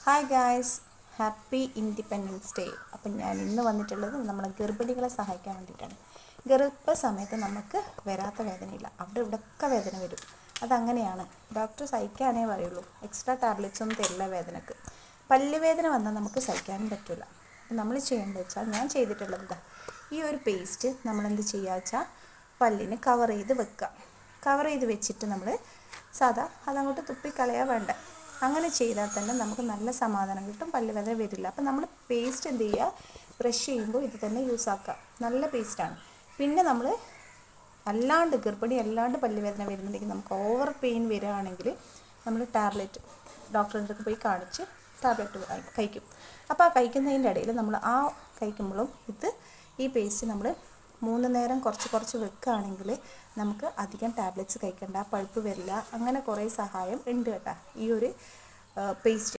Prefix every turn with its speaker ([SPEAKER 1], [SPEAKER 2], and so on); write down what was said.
[SPEAKER 1] Hi guys, happy independence day. അപ്പം ഞാൻ ഇന്ന് വന്നിട്ടുള്ളത് നമ്മളെ ഗർഭിണികളെ സഹായിക്കാൻ വേണ്ടിയിട്ടാണ്. ഗർഭസമയത്ത് നമുക്ക് വരാത്ത വേദനയില്ല, അവിടെ ഇവിടെയൊക്കെ വേദന വരും. അതങ്ങനെയാണ്, ഡോക്ടർ സഹിക്കാനേ പറയുള്ളൂ, എക്സ്ട്രാ ടാബ്ലറ്റ്സ് ഒന്നും തരില്ല വേദനക്ക്. പല്ലുവേദന വന്നാൽ നമുക്ക് സഹിക്കാനും പറ്റില്ല. നമ്മൾ ചെയ്യേണ്ടത് വെച്ചാൽ, ഞാൻ ചെയ്തിട്ടുള്ളത് ഇതാ, ഈ ഒരു പേസ്റ്റ് നമ്മളെന്ത് ചെയ്യുക വെച്ചാൽ പല്ലിന് കവർ ചെയ്ത് വെക്കുക. കവർ ചെയ്ത് വെച്ചിട്ട് നമ്മൾ സാധാ അതങ്ങോട്ട് തുപ്പിക്കളയാ വേണ്ട. അങ്ങനെ ചെയ്താൽ തന്നെ നമുക്ക് നല്ല സമാധാനം കിട്ടും, പല്ലുവേദന വരില്ല. അപ്പം നമ്മൾ പേസ്റ്റ് എന്ത് ചെയ്യുക, ബ്രഷ് ചെയ്യുമ്പോൾ ഇത് തന്നെ യൂസ് ആക്കുക. നല്ല പേസ്റ്റാണ്. പിന്നെ നമ്മൾ അല്ലാണ്ട് ഗർഭിണി അല്ലാണ്ട് പല്ലുവേദന വരുന്നുണ്ടെങ്കിൽ, നമുക്ക് ഓവർ പെയിൻ വരികയാണെങ്കിൽ നമ്മൾ ടാബ്ലറ്റ് ഡോക്ടറിൻ്റെ അടുത്ത് പോയി കാണിച്ച് ടാബ്ലറ്റ് കഴിക്കും. അപ്പോൾ ആ കഴിക്കുന്നതിൻ്റെ ഇടയിൽ നമ്മൾ കഴിക്കുമ്പോഴും ഈ പേസ്റ്റ് നമ്മൾ 3 നേരം കുറച്ച് കുറച്ച് വെക്കുകയാണെങ്കിൽ നമുക്ക് അധികം ടാബ്ലറ്റ്സ് കഴിക്കേണ്ട, പഴുപ്പ് വരില്ല. അങ്ങനെ കുറേ സഹായം ഉണ്ട് കേട്ടോ ഈ ഒരു പേസ്റ്റ്.